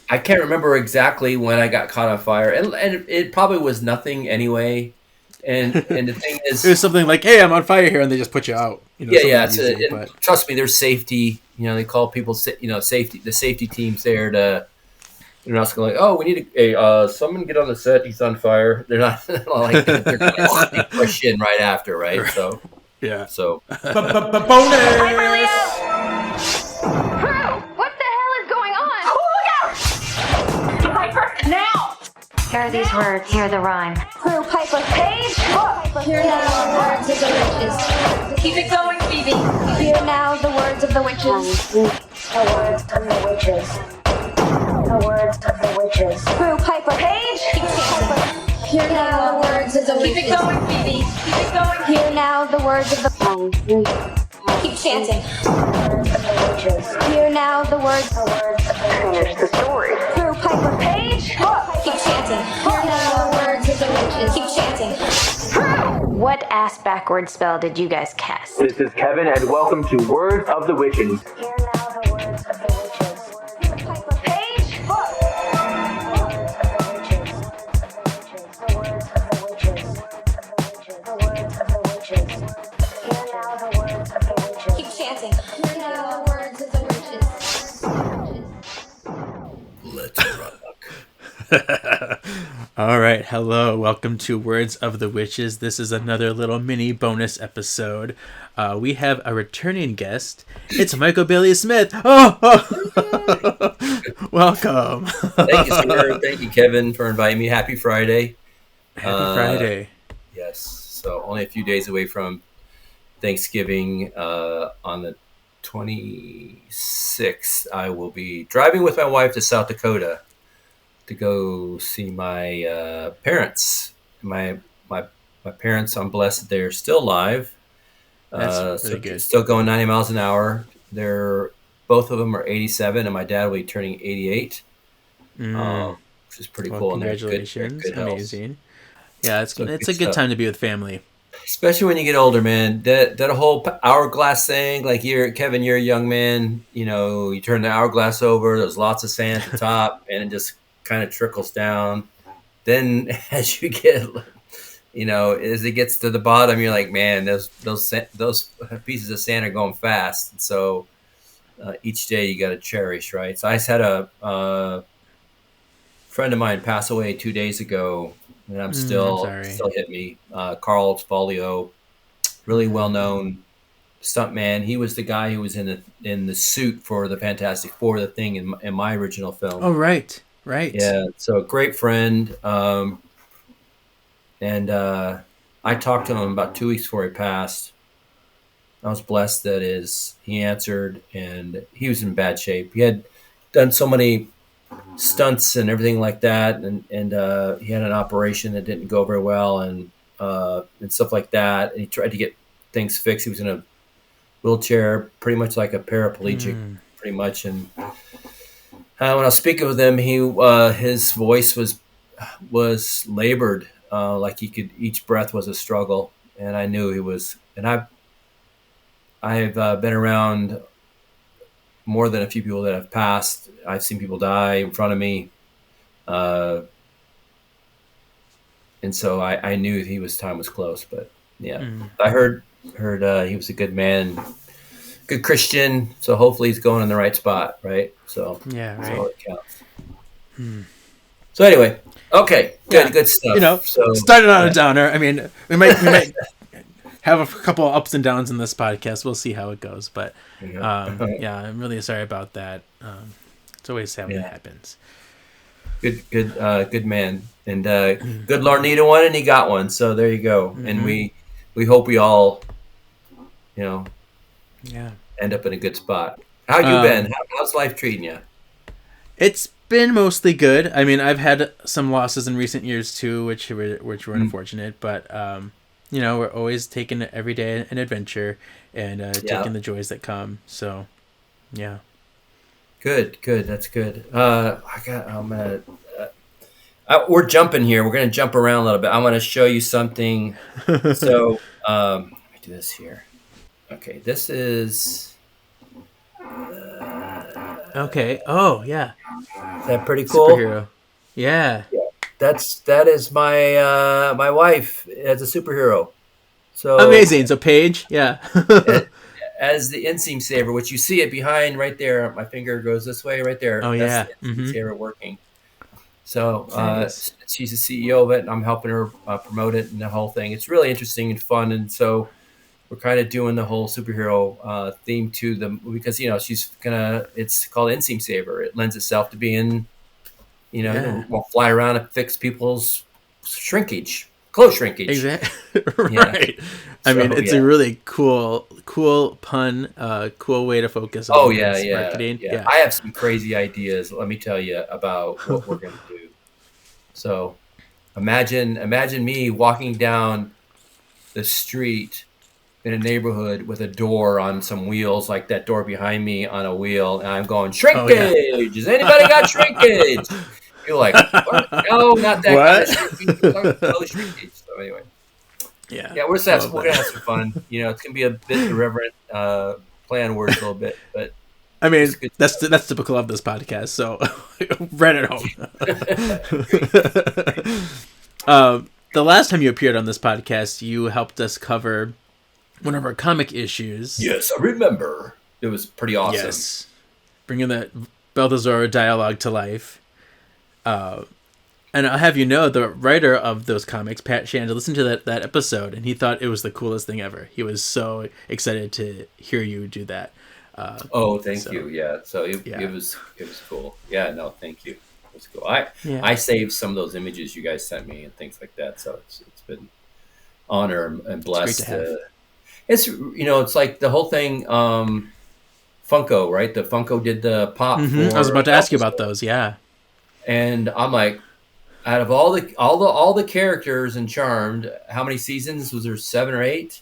I can't remember exactly when I got caught on fire, and it probably was nothing anyway. And the thing It was is, something like, "Hey, I'm on fire here," and they just put you out. yeah. Something It's easy. and But trust me, there's safety. They call people, safety. The safety teams there to. They're not going like, oh, we need someone get on the set. He's on fire. They're not, they're not like that. They're going to push in right after, right? So, yeah. so Bonus. Crew, what the hell is going on? Look out! Piper, now! Here are these words. Hear the rhyme. Crew, Piper, Page, look! Hear now the words of the witches. Keep it going, Phoebe. Hear now the words of the witches. The words of the witches. The words of the witches. Crew, Piper, Page, keep it Hear now the words of the Keep it witches. going, Phoebe. Keep it going. Hear now the words of the Keep chanting. Words of the witches. Hear now the words. The words of the witches. The story. Crew, Piper, Page, look! Keep chanting. Hear now the words of the witches. Keep chanting. What ass backward spell did you guys cast? This is Kevin, and welcome to Words of the Witches. Hear now the words of the witches. Piper, Page, look! The words of the witches. The words of the witches. The words of the witches. Hear now the words of the witches. Keep chanting. Hear now the words of the witches. let's rock. All right, hello, welcome to Words of the Witches. This is another little mini bonus episode. We have a returning guest. It's Michael Bailey Smith. Welcome. Thank you, sir. Thank you, Kevin, for inviting me. Happy Friday. Happy Friday. Yes. So only a few days away from Thanksgiving. On the 26th, I will be driving with my wife to South Dakota to go see my parents. My parents, I'm blessed that they're still alive. That's really good. Still going 90 miles an hour. Both of them are 87, and my dad will be turning 88. Which is pretty cool. Congratulations. And they're good health. Amazing. Yeah, it's a good stuff. time to be with family. Especially when you get older, man. That whole hourglass thing, like Kevin, you're a young man. You turn the hourglass over. There's lots of sand at the top, and it just kind of trickles down. Then as you get, as it gets to the bottom, you're like, man, those pieces of sand are going fast. And so each day you got to cherish, right? So I just had a friend of mine pass away 2 days ago, and I'm still hit me. Carl Spolio, really well known stuntman. He was the guy who was in the suit for the Fantastic Four, the thing in my original film. Oh, right. Yeah, so a great friend. And I talked to him about 2 weeks before he passed. I was blessed that he answered, and he was in bad shape. He had done so many stunts and everything like that, and he had an operation that didn't go very well, and stuff like that. And he tried to get things fixed. He was in a wheelchair, pretty much like a paraplegic, pretty much. And when I was speaking with him, his voice was labored, like each breath was a struggle, and I knew he was. And I've been around more than a few people that have passed. I've seen people die in front of me, and so I knew time was close. But yeah, I heard he was a good man, good Christian. So hopefully he's going in the right spot, right? So yeah, right. That's all that counts. So anyway, okay, good stuff. So started on a downer. I mean, we might have a couple of ups and downs in this podcast. We'll see how it goes, but I'm really sorry about that. It's always sad when it happens. Good man, and good Lord needed one, and he got one. So there you go. And we hope we all, end up in a good spot. How you been? How's life treating you? It's been mostly good. I mean, I've had some losses in recent years too, which were unfortunate, but we're always taking every day an adventure and taking the joys that come. So, yeah. Good. That's good. We're jumping here. We're going to jump around a little bit. I want to show you something. So, let me do this here. Okay, this is. Okay. Oh, yeah. Is that pretty cool? Superhero. Yeah. That is my my wife as a superhero. So Amazing. So Paige, yeah. a- as the inseam saver, which you see it behind right there, my finger goes this way right there. Oh, That's yeah. the inseam Mm-hmm. saver working. So Nice. she's the CEO of it, and I'm helping her promote it and the whole thing. It's really interesting and fun, and so we're kind of doing the whole superhero theme to them because she's gonna. It's called inseam saver. It lends itself to being Yeah. we'll fly around and fix people's shrinkage, clothes shrinkage. Exactly. Yeah. Right. I mean, So, it's yeah. a really cool pun, cool way to focus on Oh yeah, this yeah, marketing. yeah. Yeah. I have some crazy ideas. Let me tell you about what we're gonna do. So imagine me walking down the street in a neighborhood with a door on some wheels, like that door behind me on a wheel, and I'm going Oh, yeah. shrinkage. Has anybody got shrinkage? You're like, what? No, not that kind of What? shrinkage. We're talking about shrinkage. So anyway, Yeah. yeah, we're I love gonna that. have some fun. It's gonna be a bit irreverent, play on words a little bit, but I it's mean, good. that's typical of this podcast. So, right at home. The last time you appeared on this podcast, you helped us cover one of our comic issues. Yes, I remember. It was pretty awesome. Yes, bringing the Balthazar dialogue to life. And I'll have you know, the writer of those comics, Pat Shannen, listened to that episode, and he thought it was the coolest thing ever. He was so excited to hear you do that. Oh, thank So, you. Yeah. So yeah. it was cool. Yeah. No, thank you. It was cool. Yeah. I saved some of those images you guys sent me and things like that. So it's been honor and blessed. great to have. It's like the whole thing. Funko, right? The Funko did the pop. Mhm. I was about to ask you about those. Yeah. And I'm like, out of all the characters in Charmed, how many seasons was there? 7 or 8?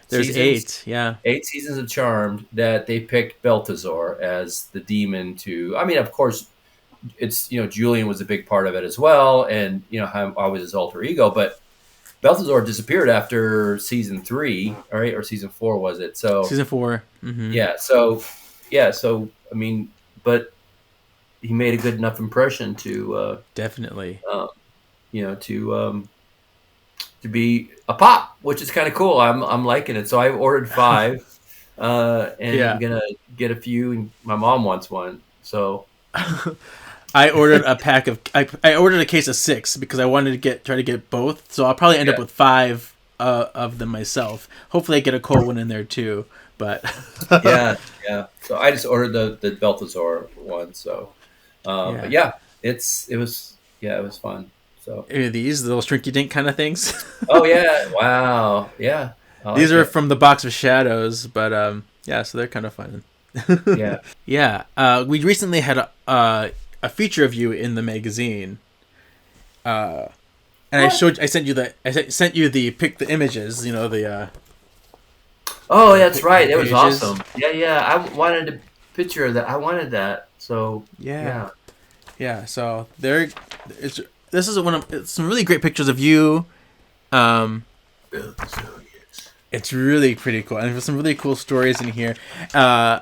There's Seasons? 8. Yeah. 8 seasons of Charmed that they picked Balthazar as the demon to. I mean, of course, it's Julian was a big part of it as well, and how always his alter ego. But Balthazar disappeared after season 3, right, or season 4 was it? So Season 4. Mm-hmm. yeah, so I mean, but he made a good enough impression to Definitely. to be a pop, which is kind of cool. I'm liking it. So I ordered 5, and Yeah. I'm gonna get a few. And my mom wants one, so I ordered a pack of. I ordered a case of 6 because I wanted to try to get both. So I'll probably end up Yeah. with 5 of them myself. Hopefully, I get a cold one in there too. But yeah. So I just ordered the Balthazar one. So, Yeah. but yeah, it was fun. So Any of these little shrinky dink kind of things. oh yeah, wow, yeah. I These like are it. from the box of shadows, but yeah, so they're kind of fun. Yeah. Yeah, we recently had a feature of you in the magazine, and I sent you the pick the images. The Oh, that's right. It was pages. awesome. Yeah. I wanted a picture of that. I wanted that. So yeah. So this is it's some really great pictures of you. It's really pretty cool, and there's some really cool stories in here. And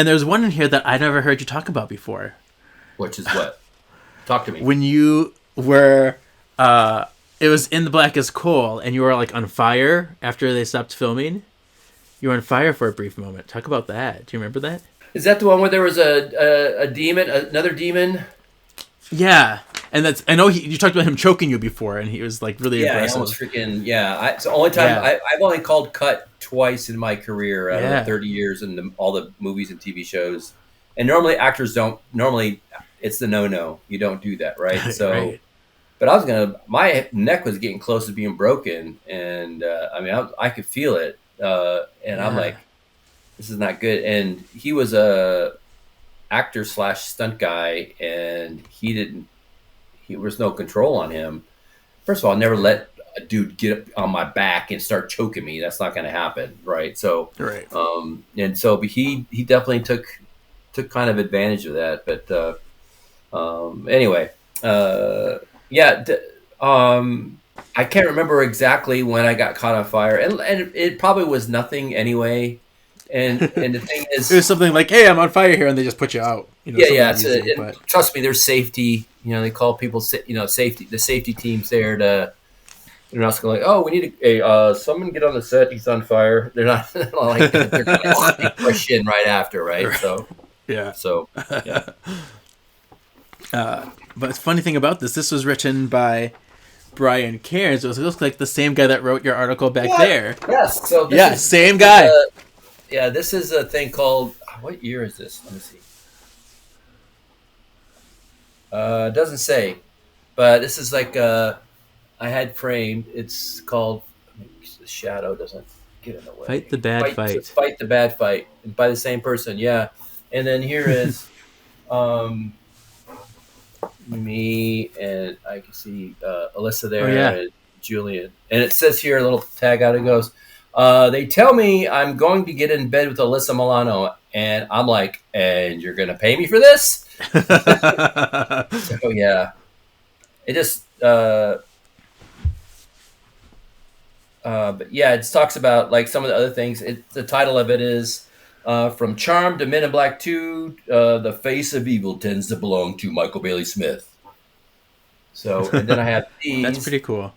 there's one in here that I never heard you talk about before. Which is what? Talk to me. When you were, it was in the Blackest Coal, and you were like on fire after they stopped filming. You were on fire for a brief moment. Talk about that. Do you remember that? Is that the one where there was a demon, another demon? Yeah, and I know you talked about him choking you before, and he was like really Yeah, I aggressive. almost freaking It's the only time Yeah. I've only called cut twice in my career out Yeah. of 30 years in all the movies and TV shows. And normally actors don't. Normally, it's the no. You don't do that, right? So, Right. but my neck was getting close to being broken, and I could feel it, and I'm Yeah. like, this is not good. And he was a actor / stunt guy, and there was no control on him. First of all, I never let a dude get up on my back and start choking me. That's not going to happen, right? So, Right. but he definitely took kind of advantage of that. But anyway, I can't remember exactly when I got caught on fire, and it probably was nothing anyway. And the thing It was is, something like, "Hey, I'm on fire here," and they just put you out. yeah. Something easy, but Trust me, there's safety. They call people, safety. The safety team's there to. They're not going like, oh, we need someone get on the set. He's on fire. They're not like they're going to push in right after, right? So yeah. yeah. But the funny thing about this was written by Brian Cairns. So it looks like the same guy that wrote your article back there. Yes. So same guy. This is a thing called. What year is this? Let me see. It doesn't say, but this is like I had framed. It's called. The shadow doesn't get in the way. Fight the bad fight. Fight the bad fight, and by the same person. Yeah, and then here is. Me and I can see Alyssa there and Julian. And it says here, a little tag out, it goes, they tell me I'm going to get in bed with Alyssa Milano. And I'm like, and you're going to pay me for this? So, yeah. It just, but yeah, it talks about like some of the other things. The title of it is, from Charmed to Men in Black 2, the face of evil tends to belong to Michael Bailey Smith. So, and then I have these. That's pretty cool.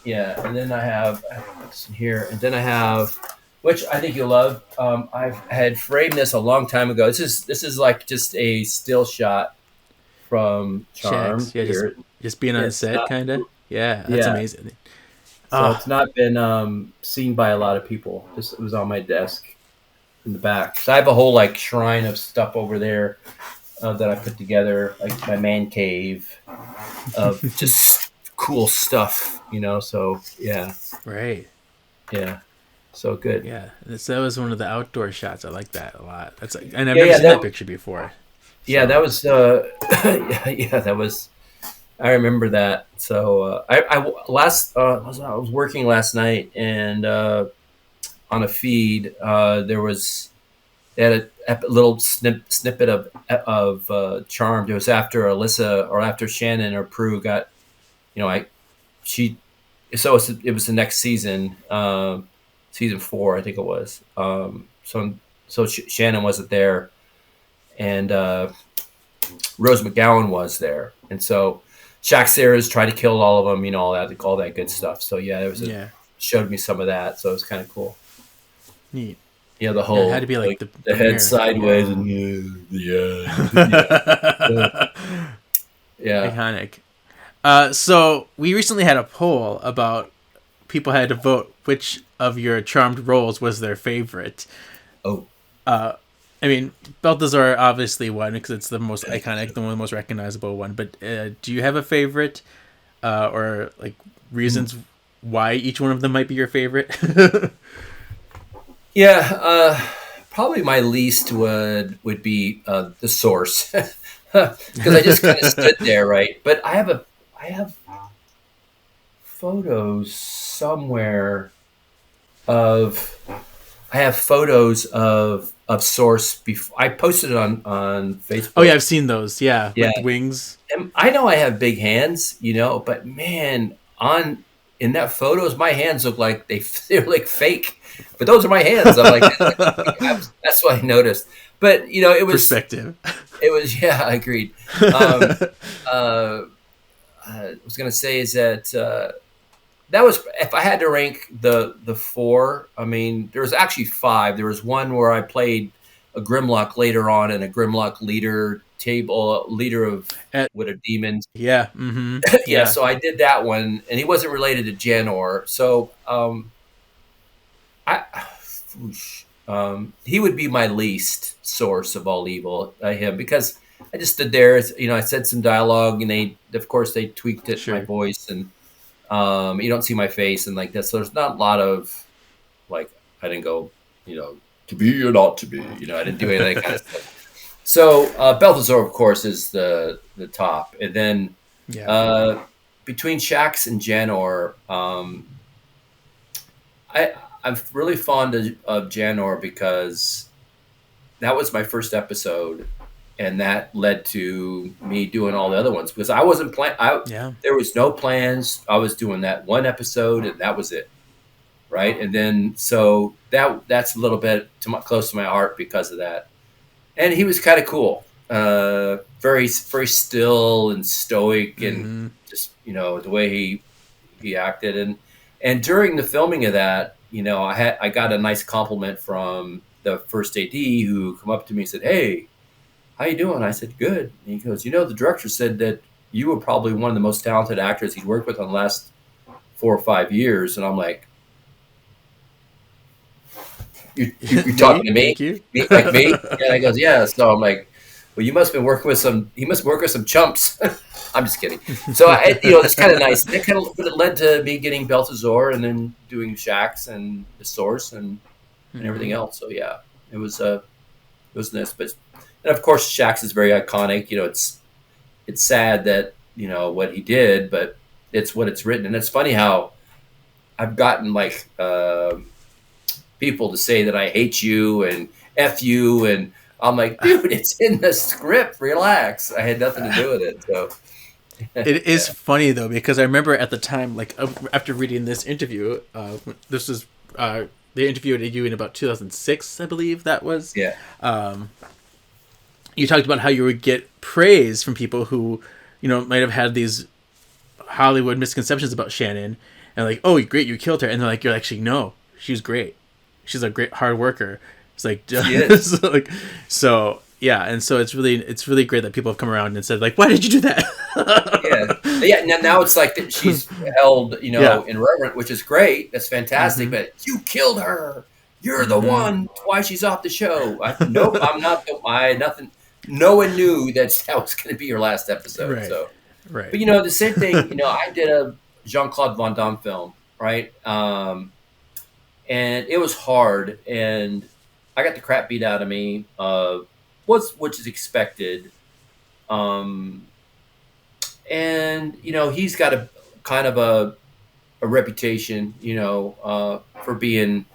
Yeah, and then I have this in here, and then I have, which I think you'll love. I had framed this a long time ago. This is like just a still shot from Charmed. Yeah, just being on set, kind of. Yeah, that's amazing. So it's not been seen by a lot of people. It was on my desk. In the back, so I have a whole like shrine of stuff over there that I put together, like my man cave of just cool stuff, So yeah, right, yeah, so good. Yeah, that was one of the outdoor shots. I like that a lot. That's and I've never seen that picture before. Yeah, that was that was. I remember that. So I was working last night and. On a feed, they had a little snippet of Charmed. It was after Alyssa or after Shannen or Prue got, it was the next season, season 4, I think it was. So Shannen wasn't there, and Rose McGowan was there, and so Shaq Sarah's tried to kill all of them, all that good stuff. So yeah, showed me some of that, so it was kind of cool. Neat. Yeah, the whole it had to be like the head sideways and yeah. Iconic. So we recently had a poll about people had to vote which of your Charmed roles was their favorite. Oh. I mean, Balthazar obviously won because it's the most iconic, the most recognizable one. But do you have a favorite, or like reasons why each one of them might be your favorite? Yeah, probably my least would be the Source, because I just kind of stood there, right? But I have photos somewhere of Source before I posted it on Facebook. Oh yeah, I've seen those. Yeah, with wings. And I know I have big hands, but man, in that photos, my hands look like they're like fake. But those are my hands. I'm like, that's what I noticed. But it was perspective. It was, yeah, I agreed. I was gonna say is that that was, if I had to rank the 4. I mean, there was actually 5. There was one where I played a Grimlock later on, and a Grimlock leader with a demon. Yeah. Mm-hmm. Yeah. So I did that one, and he wasn't related to Janor. So he would be my least source of all evil, him, because I just stood there. I said some dialogue, and they tweaked it, my voice, and you don't see my face and like this. So there's not a lot of like, I didn't go, to be or not to be. I didn't do any of that kind of stuff. So Balthazar, of course, is the top, and then between Shax and Janor, I'm really fond of Janor because that was my first episode, and that led to me doing all the other ones because I wasn't There was no plans. I was doing that one episode, and that was it. right? And then so that's a little bit close to my heart because of that. And he was kind of cool, very very still and stoic, and just the way he acted. And during the filming of that, I got a nice compliment from the first AD who come up to me and said, "Hey, how you doing?" I said, "Good." And he goes, "The director said that you were probably one of the most talented actors he'd worked with in the last 4 or 5 years." And I'm like, you're talking to me? Thank you. Like me?" And I goes, "Yeah." So I'm like, "Well, you must have been working with he must work with some chumps." I'm just kidding. So it's kind of nice. That kind of led to me getting Balthazar and then doing Shax and the Source and everything else. So yeah, it was nice. But and of course, Shax is very iconic. It's sad that what he did, but it's what it's written. And it's funny how I've gotten like people to say that I hate you and F you, and I'm like, dude, it's in the script. Relax. I had nothing to do with it. So it is funny though, because I remember at the time, like after reading this interview, this was they interviewed you in about 2006, I believe that was. Yeah. You talked about how you would get praise from people who, might have had these Hollywood misconceptions about Shannen, and like, "Oh, great, you killed her," and they're like, "You're actually no, she was great. She's a great hard worker." It's like, so, like, so yeah, and so it's really great that people have come around and said like, "Why did you do that?" yeah. Now it's like that she's held, in reverence, which is great. That's fantastic. But you killed her. You're the one. Why she's off the show? Nope, I'm not. Nothing. No one knew that was going to be your last episode. Right. So, right. But the same thing. I did a Jean-Claude Van Damme film, right? And it was hard, and I got the crap beat out of me, which is expected. And he's got a kind of a reputation, for being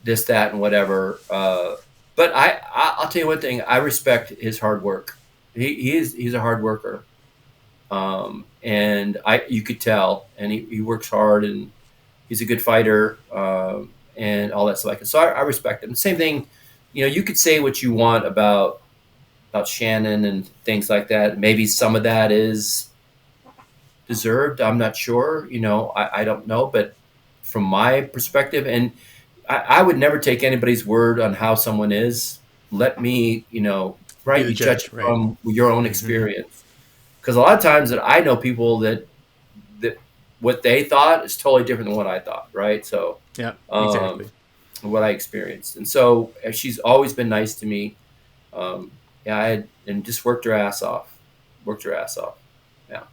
this, that, and whatever. But I'll tell you one thing: I respect his hard work. He's a hard worker, and you could tell, and he works hard, and he's a good fighter, and all that stuff. So I respect him. Same thing, you could say what you want about Shannen and things like that. Maybe some of that is deserved. I'm not sure. I don't know, but from my perspective, and I would never take anybody's word on how someone is. Let me, right? You judge from your own experience. Because a lot of times that I know people that what they thought is totally different than what I thought, right? So yeah, exactly. What I experienced, and so she's always been nice to me. And just worked her ass off. Yeah.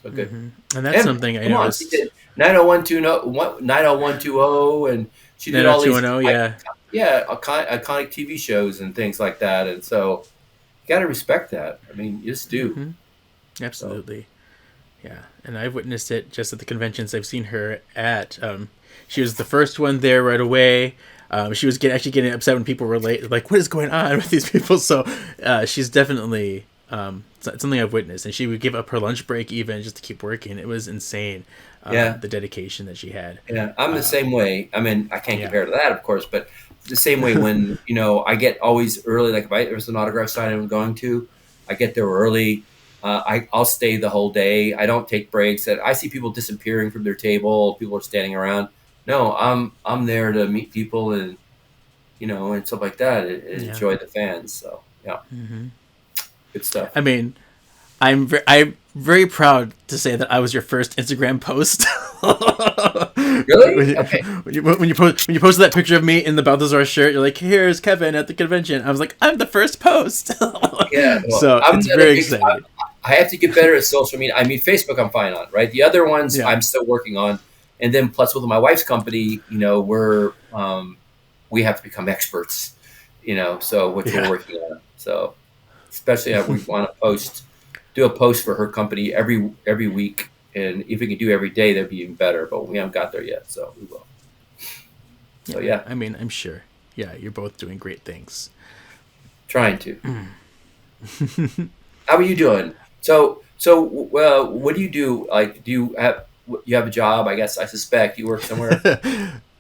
So good. And that's something I noticed. 90120, and she did all these iconic TV shows and things like that. And so you got to respect that. I mean, you just do. Absolutely. So. Yeah. And I've witnessed it just at the conventions I've seen her at. She was the first one there right away. She was actually getting upset when people were late. Like, what is going on with these people? So she's definitely something I've witnessed. And she would give up her lunch break even just to keep working. It was insane. The dedication that she had. Yeah, I'm the same way. I mean, I can't compare to that, of course, but the same way when, I get always early, like if there's an autograph signing I'm going to, I get there early. I'll stay the whole day. I don't take breaks. I see people disappearing from their table. People are standing around. No, I'm there to meet people and, and stuff like that and enjoy the fans. So, yeah. Good stuff. I mean, I'm very proud to say that I was your first Instagram post. Really? Okay. When you posted that picture of me in the Balthazar shirt, you're like, "Here's Kevin at the convention." I was like, "I'm the first post." Yeah. Well, so it's very exciting. I have to get better at social media. I mean, Facebook I'm fine on, right? The other ones I'm still working on, and then plus with my wife's company, we have to become experts, so which we're working on. So especially if we want to do a post for her company every week, and if we can do every day, that'd be even better. But we haven't got there yet, so we will. So yeah, I mean, I'm sure. Yeah, you're both doing great things. Trying to. How are you doing? So what do you do? Like, you have a job? I guess I suspect you work somewhere.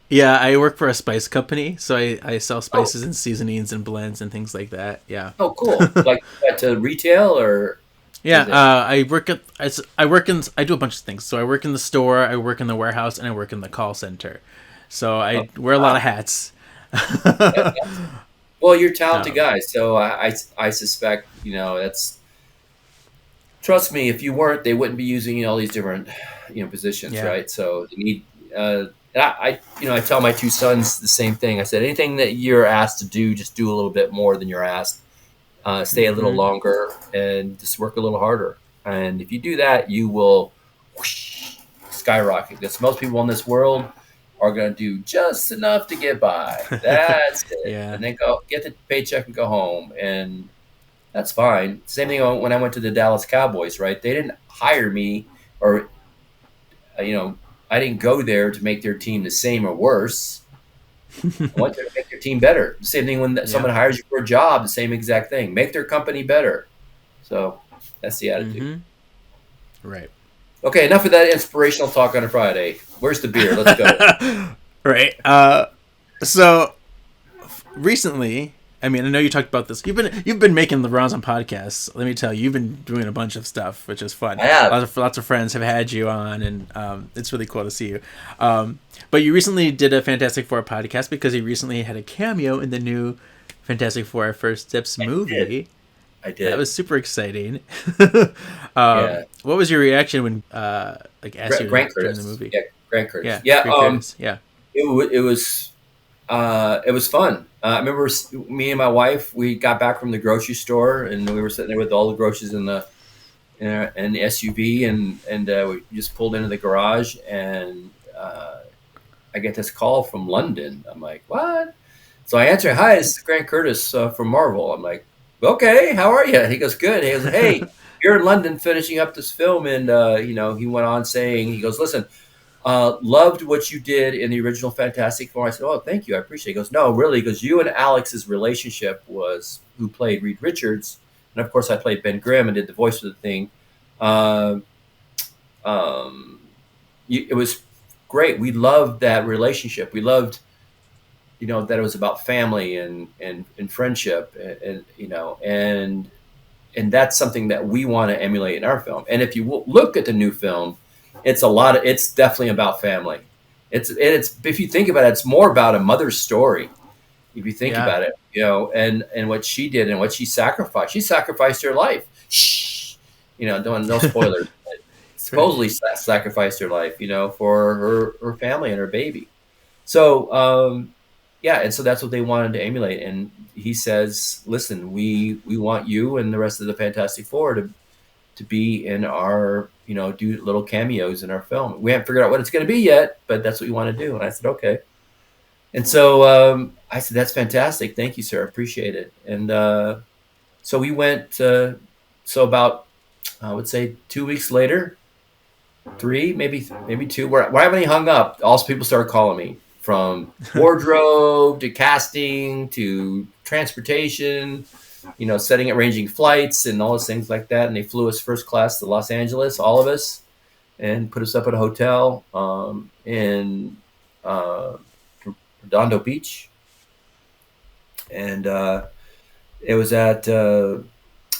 Yeah, I work for a spice company, so I sell spices and seasonings and blends and things like that. Yeah. Oh, cool. Like to retail or Yeah, is it? I work at I do a bunch of things. So I work in the store, I work in the warehouse, and I work in the call center. So Oh, I wear a lot of hats. well, you're a talented Um, guy, so I suspect that's. Trust me, if you weren't, they wouldn't be using all these different positions, yeah. right? So you need. And I tell my two sons the same thing. I said anything that you're asked to do, just do a little bit more than you're asked. Stay a little Hmm. longer and just work a little harder. And if you do that, you will whoosh, skyrocket. Because most people in this world are going to do just enough to get by. That's it. Yeah. And then go get the paycheck and go home. And that's fine. Same thing when I went to the Dallas Cowboys, right? They didn't hire me or, I didn't go there to make their team the same or worse. I want them to make their team better. Same thing when Yeah. someone hires you for a job, the same exact thing. Make their company better. So that's the attitude. Hmm. Right. Okay, enough of that inspirational talk on a Friday. Where's the beer? Let's go. Right. So recently, I mean, I know you talked about this. You've been making the rounds on podcasts. Let me tell you, you've been doing a bunch of stuff, which is fun. I have. Lots of friends have had you on, and it's really cool to see you. But you recently did a Fantastic Four podcast because you recently had a cameo in the new Fantastic Four First Steps movie. I did. That was super exciting. Yeah. What was your reaction when asked you Grant during Curtis. the movie? Yeah, Grant Curtis. Yeah, Yeah, Grant Curtis. Yeah. it was fun. I remember me and my wife. We got back from the grocery store, and we were sitting there with all the groceries in the SUV, and we just pulled into the garage, and I get this call from London. I'm like, what? So I answer, hi, this is Grant Curtis from Marvel. I'm like, okay, how are you? He goes, good. He goes, hey, you're in London finishing up this film, and he went on saying, he goes, listen. Loved what you did in the original Fantastic Four. I said, "Oh, thank you, I appreciate it." He goes, "No, really," because you and Alex's relationship was who played Reed Richards, and of course I played Ben Grimm and did the voice of the thing. Uh, it was great. We loved that relationship. We loved, that it was about family and friendship, and that's something that we want to emulate in our film. And if you look at the new film. It's definitely about family. It's if you think about it, it's more about a mother's story. If you think about it, and what she did and what she sacrificed her life. Shh, no spoilers. Supposedly sacrificed her life, for her family and her baby. So, and so that's what they wanted to emulate. And he says, listen, we want you and the rest of the Fantastic Four to be in our, do little cameos in our film. We haven't figured out what it's going to be yet, but that's what we want to do. And I said, okay. And so I said, that's fantastic. Thank you, sir. I appreciate it. And so we went, so about, I would say 2 weeks later, 3, maybe 2, where I haven't hung up. Also, people started calling me from wardrobe to casting to transportation, arranging flights and all those things like that. And they flew us first class to Los Angeles, all of us, and put us up at a hotel in Redondo Beach. And it was at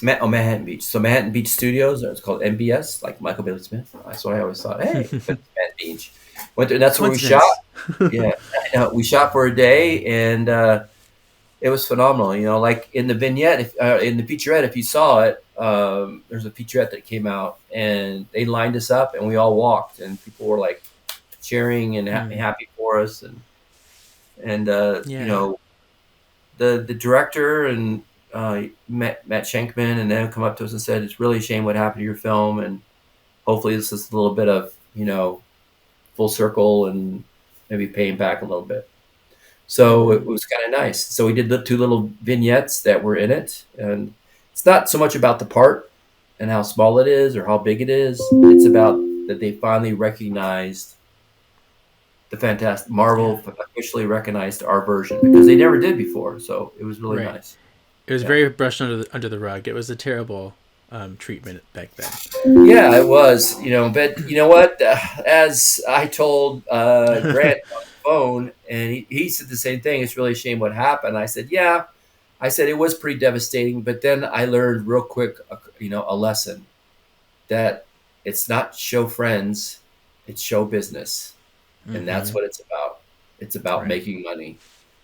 Manhattan Beach. So Manhattan Beach Studios, it's called MBS, like Michael Bailey Smith. That's what I always thought. Hey, Manhattan Beach. Went there, and that's where we shot. Yeah, we shot for a day, and it was phenomenal. Like in the vignette, in the featurette, if you saw it, there's a featurette that came out, and they lined us up, and we all walked, and people were like cheering and happy for us, and the director and Matt Shankman and them come up to us and said, "It's really a shame what happened to your film, and hopefully this is a little bit of full circle and maybe paying back a little bit." So it was kind of nice. So we did the 2 little vignettes that were in it. And it's not so much about the part and how small it is or how big it is. It's about that they finally recognized the Fantastic Marvel officially recognized our version because they never did before. So it was really nice. It was very brushed under the rug. It was a terrible treatment back then. Yeah, it was. But you know what? As I told Grant on the phone, and he said the same thing. It's really a shame what happened. I said, yeah. I said it was pretty devastating, but then I learned real quick, a lesson that it's not show friends, it's show business, and that's what it's about. It's about making money.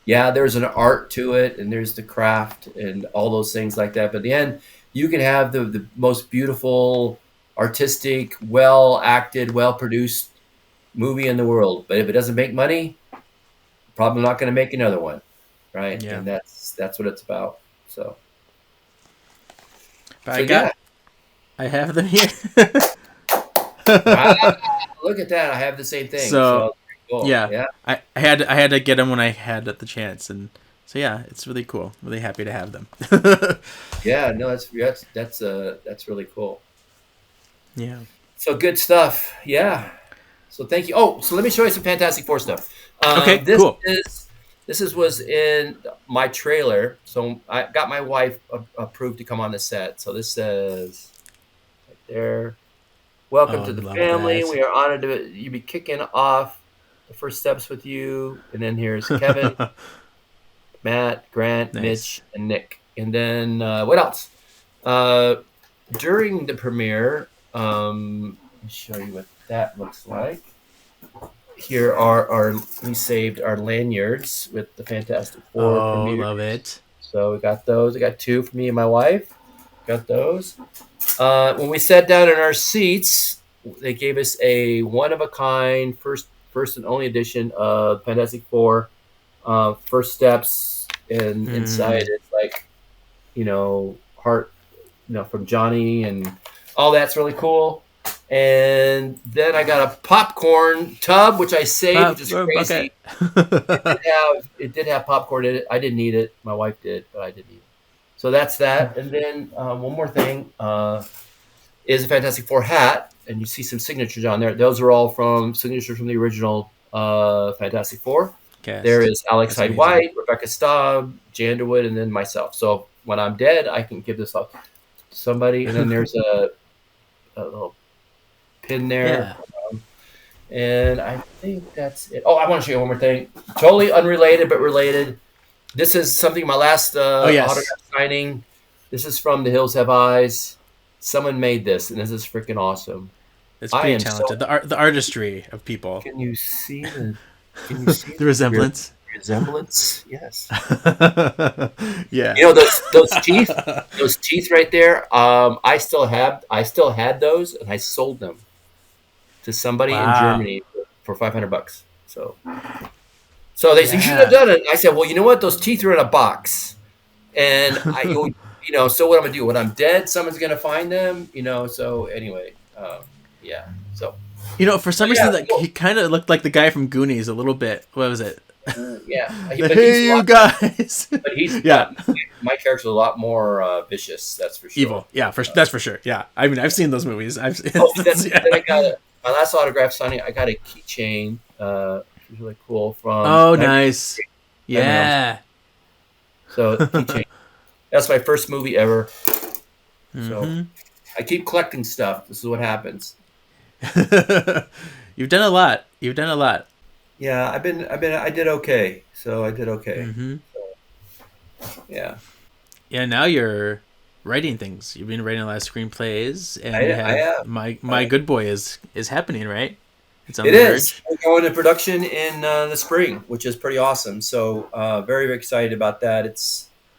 Yeah, there's an art to it, and there's the craft and all those things like that. But at the end, you can have the most beautiful, artistic, well acted, well produced movie in the world, but if it doesn't make money, probably not going to make another one, right? Yeah. And that's what it's about. So, But I have them here. Wow, look at that! I have the same thing. So, cool. yeah. I had to get them when I had the chance, and so yeah, it's really cool. Really happy to have them. Yeah, no, that's really cool. Yeah. So good stuff. Yeah. So thank you. Oh, so let me show you some Fantastic Four stuff. Okay, this cool. was in my trailer. So I got my wife approved to come on the set. So this says right there, welcome to the family. that. We are honored to you be kicking off the first steps with you. And then here's Kevin, Matt, Grant, Nice. Mitch, and Nick. And then what else? During the premiere, let me show you what that looks like. Here are we saved our lanyards with the Fantastic Four premiere. Love it. So we got those. I got two for me and my wife. Got those. When we sat down in our seats, they gave us a one-of-a-kind first and only edition of Fantastic Four. First steps, and inside it's like, heart, from Johnny, and all that's really cool. And then I got a popcorn tub, which I saved, which is crazy. It did have popcorn in it. I didn't eat it. My wife did, but I didn't eat it. So that's that. And then one more thing is a Fantastic Four hat, and you see some signatures on there. Those are all signatures from the original Fantastic Four. Cast. There is Alex That's Hyde White, Rebecca Staub, Jan DeWitt, and then myself. So when I'm dead, I can give this off to somebody. And then there's a little pin there. Yeah. And I think that's it. Oh, I want to show you one more thing. Totally unrelated, but related. This is something, my last autograph signing. This is from The Hills Have Eyes. Someone made this, and this is freaking awesome. It's pretty talented. The artistry of people. Can you see the resemblance? Resemblance, yes. Yeah. Those teeth, right there. I still had those, and I sold them to somebody in Germany for $500. So they said, you should have done it. And I said, well, you know what? Those teeth are in a box, and so what I'm gonna do when I'm dead? Someone's gonna find them. So anyway, yeah. So for some reason, he kind of looked like the guy from Goonies a little bit. What was it? Yeah. Hey, you guys. But he's my character's a lot more vicious. That's for sure. Evil. Yeah, that's for sure. Yeah. I mean, I've seen those movies. Then I got my last autograph signing. I got a keychain. Which is really cool from. Oh, nice. Yeah. So keychain. That's my first movie ever. So I keep collecting stuff. This is what happens. You've done a lot. Yeah, I did okay. So I did okay. Mm-hmm. So, yeah. Yeah, now you're writing things. You've been writing a lot of screenplays, and I have. My Good Boy is happening, right? It's on it the is. verge. We're going to production in the spring, which is pretty awesome. So very, very excited about that.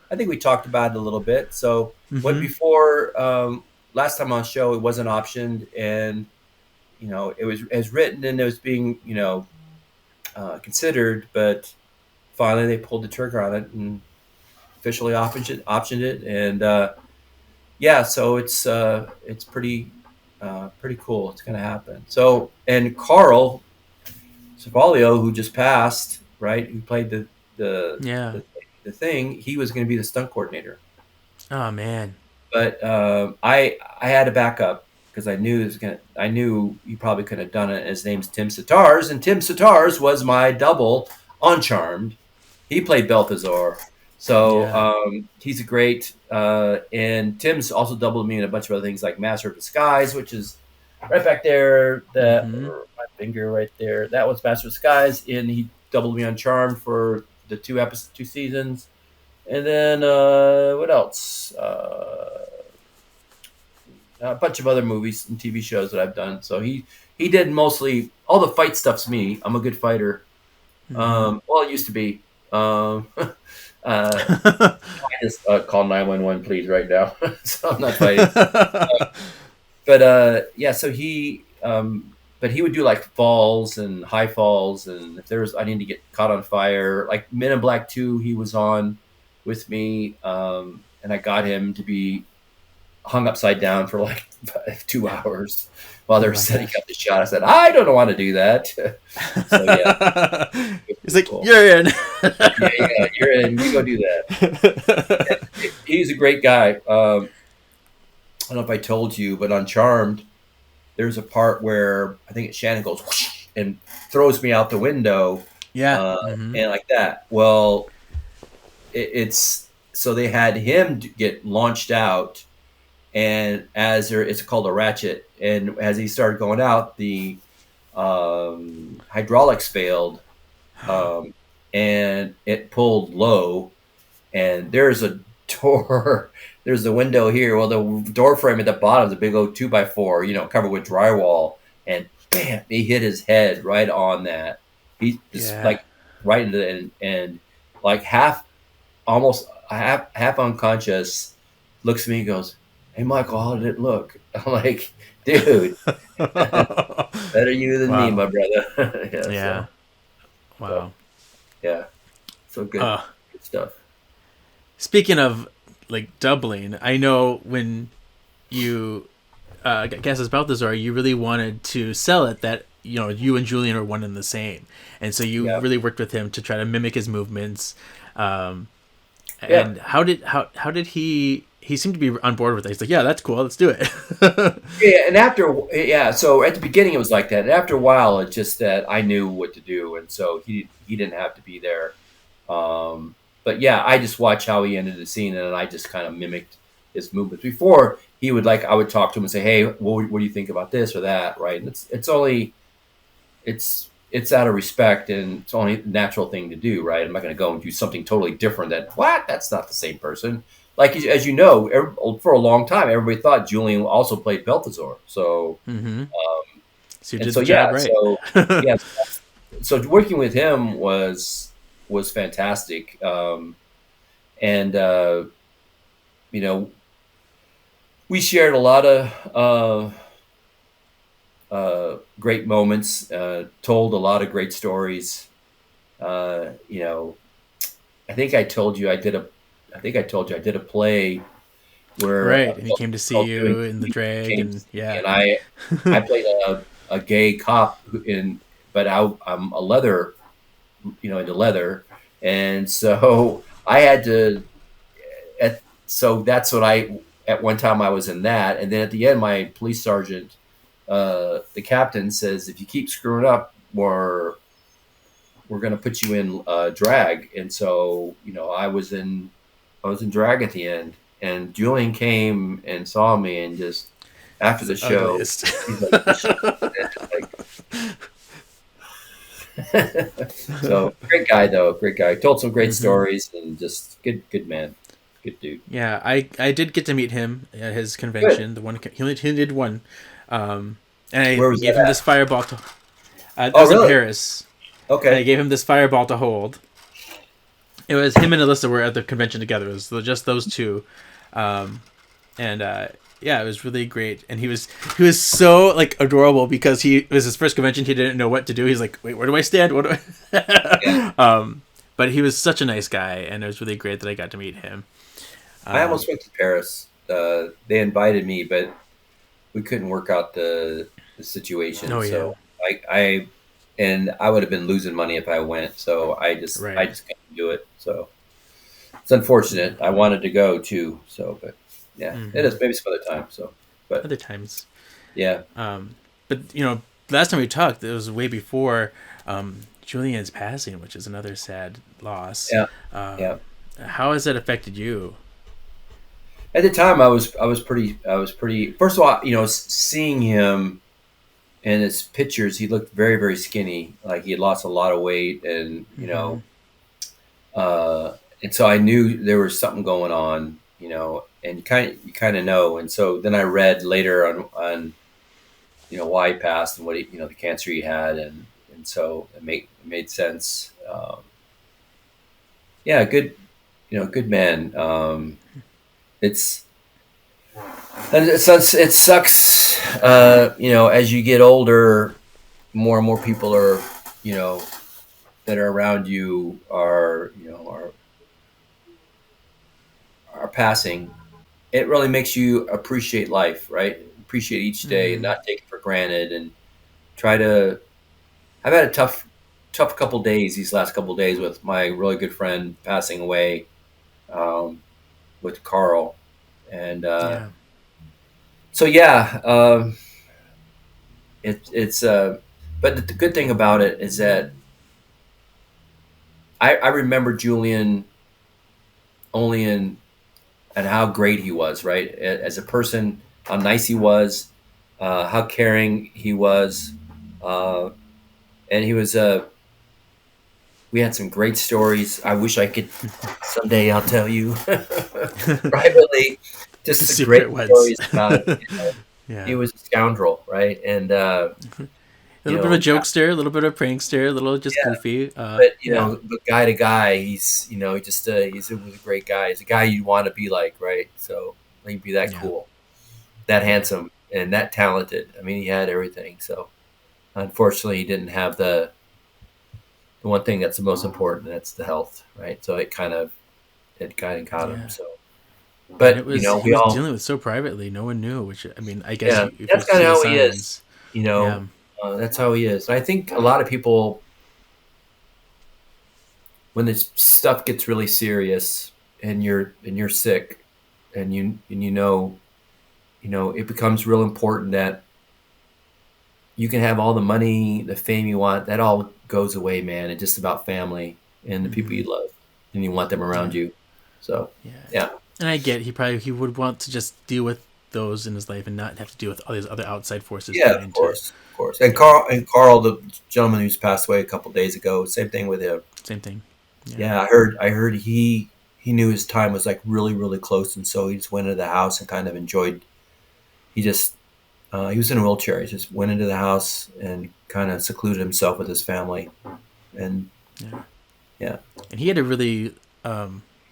I think we talked about it a little bit. So what before last time on the show, it wasn't optioned, and it was as written and it was being considered, but finally they pulled the trigger on it and officially optioned it, and so it's pretty cool. It's gonna happen. So, and Carl Savalio, who just passed, right, who played the thing, he was going to be the stunt coordinator. Oh man! But I had a backup because I knew he probably couldn't have done it. His name's Tim Sitars, and Tim Sitars was my double on Charmed. He played Balthazar. So Yeah. he's a great, and Tim's also doubled me in a bunch of other things like Master of Disguise, which is right back there. That Mhm. my finger right there. That was Master of Disguise, and he doubled me on Charmed for the 2 seasons. And then what else? A bunch of other movies and TV shows that I've done. So he did mostly all the fight stuff's me. I'm a good fighter. Well, it used to be. I just call 911, please, right now. So I'm not fighting. But yeah, so but he would do like falls and high falls, and if there was, I need to get caught on fire. Like Men in Black 2, he was on with me, and I got him to be hung upside down for like 2 hours while they Oh were my setting gosh. up the shot. I said, I don't want to do that. So yeah, It's like, cool. you're in. Yeah, you're in. You go do that. He's a great guy. I don't know if I told you, but on Charmed, there's a part where I think Shannen goes whoosh and throws me out the window, Yeah. and like that. Well, it's so they had him get launched out, and it's called a ratchet, and as he started going out, the hydraulics failed, and it pulled low, and there's a door. There's a window here. Well, the door frame at the bottom is a big old 2x4, covered with drywall, and bam, he hit his head right on that. He just Yeah. like right into and like almost half unconscious, looks at me and goes, "Hey, Michael, how did it look?" I'm like, "Dude, better you than me, Wow. my brother." Yeah. Yeah. So Wow. yeah, so good, Uh, good stuff. Speaking of like doubling, I know when you guess as Balthazar, you really wanted to sell it that you and Julian are one and the same, and so you Yeah. really worked with him to try to mimic his movements. And Yeah. how did he seemed to be on board with it? He's like, yeah, that's cool, let's do it. Yeah, so at the beginning it was like that, and after a while it's just that I knew what to do, and so he didn't have to be there. But yeah, I just watched how he ended the scene, and then I just kind of mimicked his movements. Before he would I would talk to him and say, "Hey, what do you think about this or that?" Right? And it's out of respect, and it's only a natural thing to do, right? I'm not going to go and do something totally different. That's not the same person. Like as you know, for a long time, everybody thought Julian also played Balthazar. So Mm-hmm. So you and did so the job right. yeah, so working with him was fantastic. And we shared a lot of great moments, told a lot of great stories. I think I told you I did a play where Right, and he came to see called you Doing in the Sweet, drag, came to and see me, yeah. and I played a gay cop but I'm a leather, into leather, and so I had to. So that's what at one time I was in that, and then at the end, my police sergeant, the captain, says, "If you keep screwing up, we're going to put you in drag." And so I was in drag at the end, and Julian came and saw me, and just after the show, Ugliest. he's like, "This shit is like." So great guy though, great guy. Told some great stories, and just good man, good dude. Yeah, I did get to meet him at his Good. convention. The one he only did one, and I Where was gave that him at? this fireball to. That Oh, was in really? Paris. And I Okay. gave him this fireball to hold. It was him and Alyssa were at the convention together. It was just those two, and yeah, it was really great. And he was so like adorable because it was his first convention. He didn't know what to do. He's like, wait, where do I stand? What do I? Yeah. But he was such a nice guy, and it was really great that I got to meet him. I almost went to Paris. They invited me, but we couldn't work out the situation. Oh, yeah. So I would have been losing money if I went. So I just Right. couldn't do it. So it's unfortunate. I wanted to go too. So, but yeah, it is maybe some other time. So, but Other times. yeah, But last time we talked, it was way before Julian's passing, which is another sad loss. yeah, Um, yeah. How has that affected you? At the time, I was pretty. First of all, seeing him and his pictures, he looked very, very skinny. Like he had lost a lot of weight, and Mm-hmm. and so I knew there was something going on. And you kind of know. And so then I read later on why he passed and what the cancer he had, and so it made sense. Yeah, good man. It's and it sucks. As you get older, more and more people are, you know, that are around you are passing. It really makes you appreciate life, right? Appreciate each day and Mm-hmm. not take it for granted, and try to. I've had a tough couple days these last couple days with my really good friend passing away, um, with Carl, and Yeah. so yeah, it's but the good thing about it is that I remember Julian only in and how great he was, right? As a person, how nice he was, how caring he was, uh, and he was. We had some great stories. I wish I could someday. I'll tell you privately, The just the great secret ones. stories about. He Yeah. was a scoundrel, right? And A little bit of a jokester, a little bit of a prankster, a little just yeah, goofy. but Yeah. but guy to guy, he just he was a great guy. He's a guy you want to be like, right? So he'd be that Yeah. cool, that handsome, and that talented. I mean, he had everything. So unfortunately, he didn't have the one thing that's the most important. That's the health, right? So it kind of got him. Yeah. So, And but it was he we was all dealing with so privately, no one knew. Which I mean, I guess yeah, you, if you that's kind see of the how he is. signs, You yeah, know, that's how he is. And I think a lot of people, when this stuff gets really serious and you're sick, and it becomes real important that you can have all the money, the fame you want. That all goes away, man. It's just about family and the people hmm you love, and you want them around yeah, you. So, yeah. yeah, And I get he would want to just deal with those in his life and not have to deal with all these other outside forces yeah, coming of into course, of course. And yeah, Carl, the gentleman who's passed away a couple days ago, same thing with him. same thing. Yeah, Yeah, I heard he knew his time was like really really close, and so he just went into the house and kind of enjoyed. He just he was in a wheelchair. He just went into the house and kind of secluded himself with his family, and yeah. yeah. And he had a really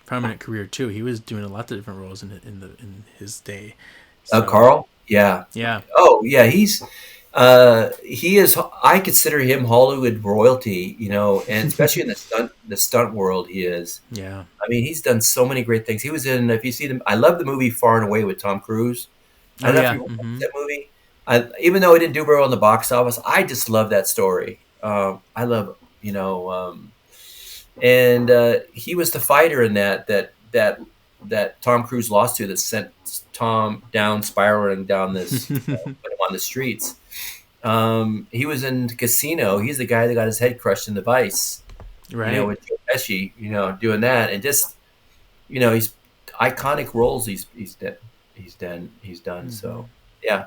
prominent career too. He was doing a lot of different roles in his day. So Carl, yeah. yeah, Oh yeah, he is. I consider him Hollywood royalty, and especially in the stunt world, he is. yeah. I mean, he's done so many great things. He was in. If you see them, I love the movie Far and Away with Tom Cruise. I Oh don't know if yeah. you watched Mm-hmm. that movie. Even though it didn't do very well in the box office, I just love that story. I love, and he was the fighter in that Tom Cruise lost to that sent Tom down spiraling down this put him on the streets. He was in Casino. He's the guy that got his head crushed in the vice. Right. With Joe Pesci, doing that, and just he's iconic roles he's done. Mm-hmm. So yeah,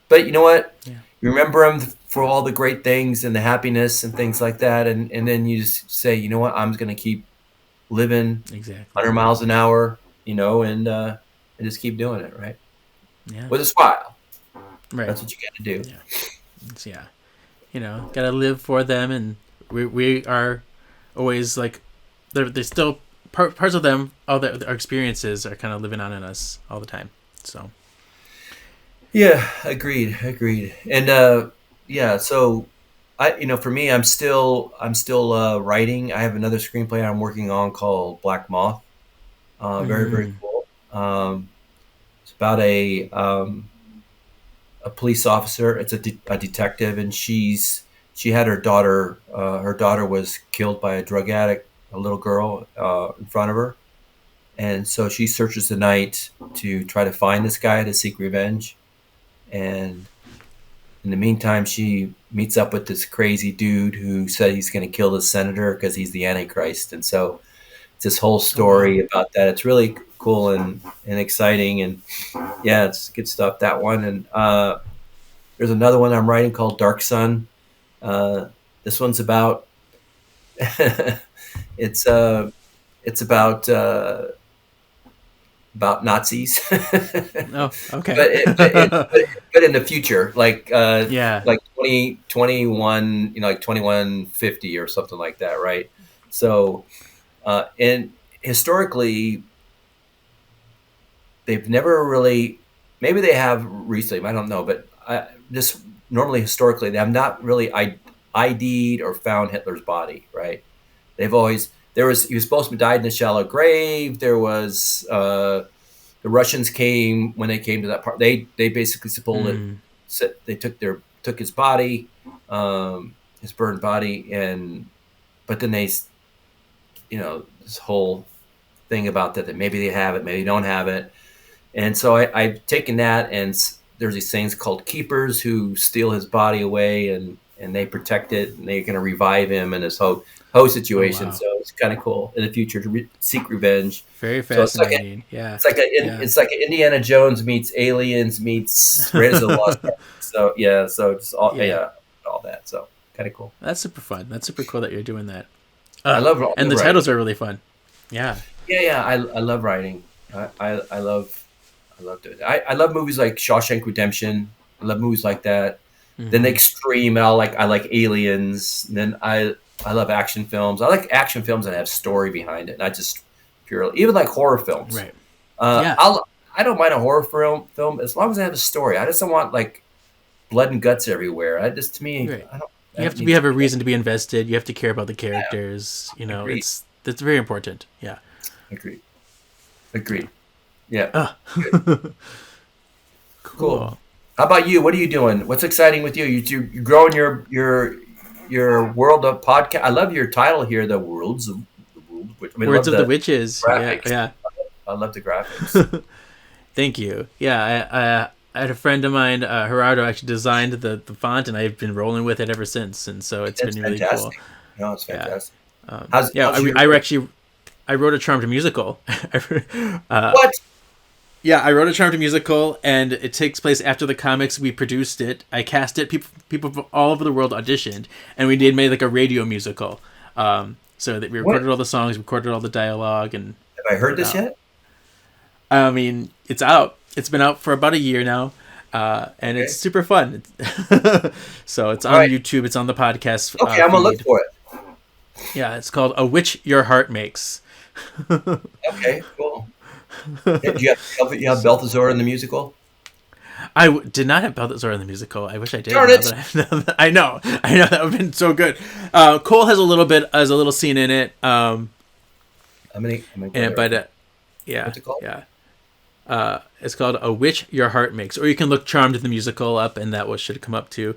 but you know what? Yeah. You remember him for all the great things and the happiness and things like that, and then you just say, you know what? I'm just going to keep living Exactly. 100 miles an hour, and just keep doing it, right? Yeah. With a smile. Right. That's what you got to do. Yeah. Yeah. Gotta live for them, and we are always like they're still parts of them. All our experiences are kind of living on in us all the time. So Yeah, agreed. And yeah, so for me, I'm still writing. I have another screenplay I'm working on called Black Moth. Very very mm, cool. It's about a police officer. It's a detective, and she had her daughter. Her daughter was killed by a drug addict, a little girl, in front of her, and so she searches the night to try to find this guy to seek revenge. And in the meantime, she meets up with this crazy dude who said he's going to kill the senator because he's the Antichrist. And so this whole story about that. It's really cool and exciting, and yeah, it's good stuff. That one, and there's another one I'm writing called Dark Sun. This one's about it's about Nazis. Oh, okay. but in the future, like Yeah. like 2021, like 2150 or something like that, right? So, and historically, they've never really, maybe they have recently, I don't know, but just normally historically, they have not really ID'd or found Hitler's body, right? They've always, he was supposed to died in a shallow grave. There was, the Russians came, when they came to that part, they basically they took his body, his burned body, but then they, this whole thing about that maybe they have it, maybe they don't have it. And so I've taken that, and there's these things called keepers who steal his body away, and they protect it, and they're going to revive him in this whole situation. Oh, wow. So it's kind of cool in the future to seek revenge. Very So it's like fascinating. Yeah. it's like Indiana Jones meets Aliens meets Raiders of the Lost Ark. So yeah, so just all that. So kind of cool. That's super fun. That's super cool that you're doing that. I love and the writing. titles are really fun. Yeah. Yeah. I love writing. I love doing it. I love movies like Shawshank Redemption. I love movies like that. Then the extreme, and I like Aliens. And then I love action films. I like action films that have story behind it, not just purely, even like horror films. Right. I don't mind a horror film as long as I have a story. I just don't want like blood and guts everywhere. To me, Right. I don't. You have to have a reason to be invested. You have to care about the characters. Agreed. That's very important. Yeah. Agreed. Yeah. Cool. How about you? What are you doing? What's exciting with you? You're growing your world of podcast. I love your title here, the Words of the Witches. Graphics. Yeah. I love the graphics. Thank you. Yeah, I had a friend of mine, Gerardo, actually designed the font, and I've been rolling with it ever since. And so it's been really fantastic. cool. No, it's fantastic. I wrote a Charmed musical. What? Yeah, I wrote a Charmed musical, and it takes place after the comics. We produced it. I cast it. People from all over the world auditioned, and we made like a radio musical. So that we recorded all the songs, recorded all the dialogue, and have I heard this yet? I mean, it's out. It's been out for about a year now, and it's super fun. So it's on YouTube. It's on the podcast. Okay, I'm gonna look for it. Yeah, it's called "A Witch Your Heart Makes." Okay, cool. Do you have Balthazar in the musical? I did not have Balthazar in the musical. I wish I did. Darn it. I know. That would have been so good. Cole has a little scene in it. Yeah. What's it called? Yeah. It's called "A Witch Your Heart Makes," or you can look Charmed the musical up, and that should come up too.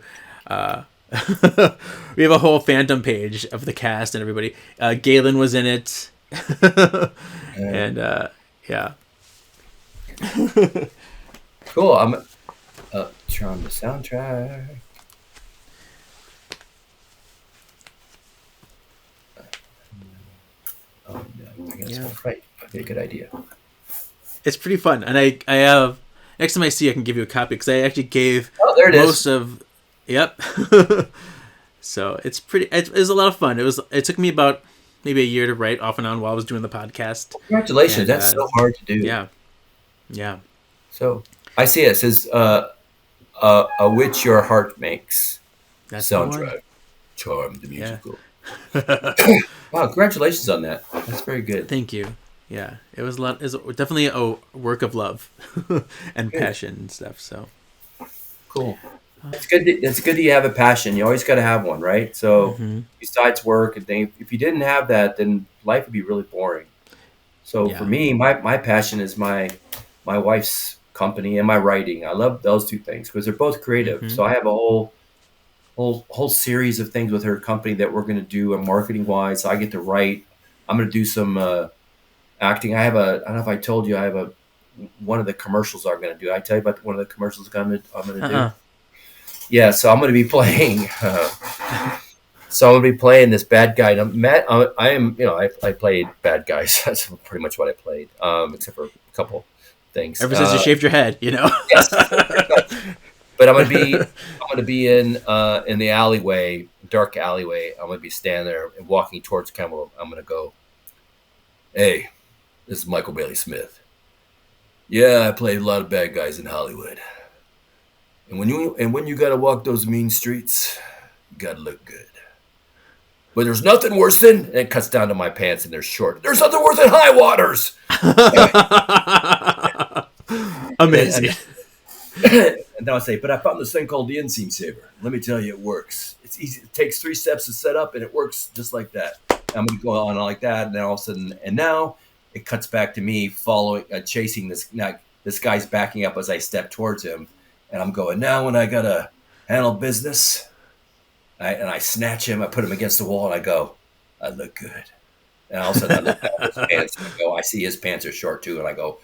We have a whole fandom page of the cast and everybody. Galen was in it, and yeah. Cool. I'm Charmed the soundtrack. Oh, I guess that's right. Okay, good idea. It's pretty fun, and I have next time I see, I can give you a copy because I actually gave there it most is. of. Yep. So it's pretty. It was a lot of fun. It took me about maybe a year to write off and on while I was doing the podcast. Congratulations! And, that's so hard to do. Yeah. So I see it says "A Witch Your Heart Makes" That's the one. soundtrack. Charmed the musical. Yeah. Wow! Congratulations on that. That's very good. Thank you. Yeah, it was a lot. It's definitely a work of love and passion and stuff. So cool. It's good. It's good that you have a passion. You always got to have one, right? So besides work and things, if you didn't have that, then life would be really boring. So for me, my passion is my wife's company and my writing. I love those two things because they're both creative. So I have a whole series of things with her company that we're going to do and marketing wise. So I get to write. I'm going to do some acting. I don't know if I told you, I have one of the commercials I'm going to do. I tell you about one of the commercials I'm going to do. Yeah, so I'm going to be playing So I'm gonna be playing this bad guy. And I am, I played bad guys. That's pretty much what I played, except for a couple things. Ever since you shaved your head, Yes, but I'm gonna be in the alleyway, dark alleyway. I'm gonna be standing there and walking towards Campbell. I'm gonna go, "Hey, this is Michael Bailey Smith. Yeah, I played a lot of bad guys in Hollywood. And when you gotta walk those mean streets, you gotta look good. But there's nothing worse than," and it cuts down to my pants and they're short. "There's nothing worse than high waters." Amazing. And then I'll say, "But I found this thing called the inseam saver. Let me tell you, it works. It's easy. It takes 3 steps to set up, and it works just like that." I'm going to go on like that, and then all of a sudden, and now it cuts back to me chasing this. Now, this guy's backing up as I step towards him, and I'm going, now when I got to handle business, I snatch him, I put him against the wall, and I go, "I look good." And all of a sudden, I look down at his pants, and I go, I see his pants are short too, and I go,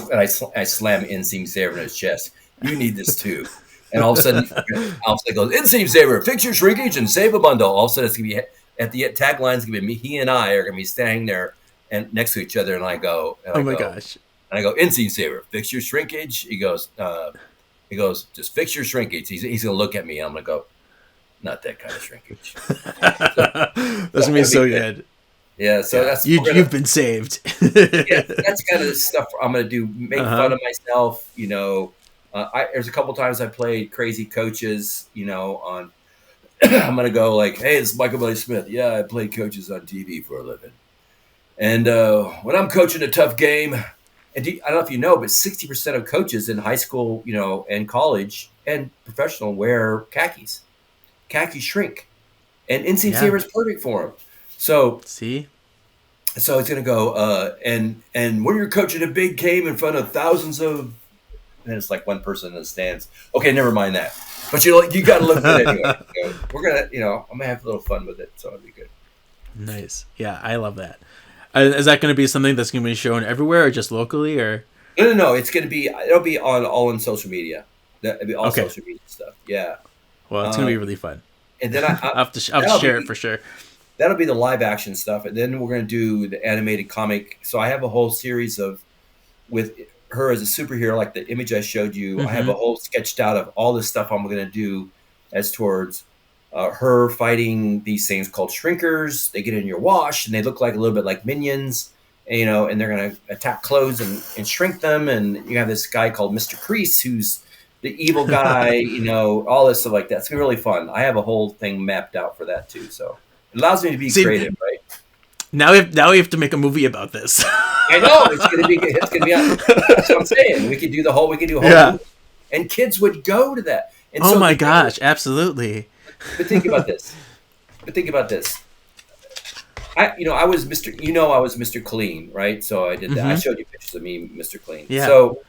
and I slam inseam saver in his chest. "You need this too." And all of a sudden, it goes, "Inseam saver, fix your shrinkage and save a bundle." All of a sudden, it's gonna be at the tagline's gonna be me. He and I are gonna be standing there and next to each other, and I go, "Oh my gosh!" And I go, "Inseam saver, fix your shrinkage." He goes, "Just fix your shrinkage." He's gonna look at me, and I'm gonna go, "Not that kind of shrinkage." That's gonna be so good. Yeah, so that's you've been saved. Yeah, that's kind of the stuff I'm gonna do. Make fun of myself, there's a couple times I played crazy coaches, on. I'm gonna go like, "Hey, this is Michael Bailey Smith. Yeah, I played coaches on TV for a living, and when I'm coaching a tough game, and I don't know if you know, but 60% of coaches in high school, and college and professional wear khakis. Khakis shrink, and inseam saver is perfect for them. So So it's gonna go, and when you're coaching a big game in front of thousands of," and it's like one person in the stands. Okay, never mind that. But you got to look good anyway. We're gonna, I'm gonna have a little fun with it, so it'll be good. Nice. Yeah, I love that. Is that going to be something that's going to be shown everywhere, or just locally, or? No. It'll be all on social media. It'll be all social media stuff. Yeah. Well, it's going to be really fun. And then I'll have to share it for sure. That'll be the live action stuff, and then we're going to do the animated comic. So I have a whole series with her as a superhero, like the image I showed you. Mm-hmm. I have a whole sketched out of all this stuff I'm going to do as towards her fighting these things called shrinkers. They get in your wash, and they look like a little bit like minions, and they're going to attack clothes and shrink them. And you have this guy called Mr. Crease, who's the evil guy, all this stuff like that. It's going to be really fun. I have a whole thing mapped out for that too, so it allows me to be creative, right? Now we have to make a movie about this. I know it's gonna be. That's what I'm saying. We could do a whole movie, and kids would go to that. And oh my gosh, absolutely. But think about this. I was Mr. I was Mr. Clean, right? So I did that. I showed you pictures of me, Mr. Clean. Yeah. So,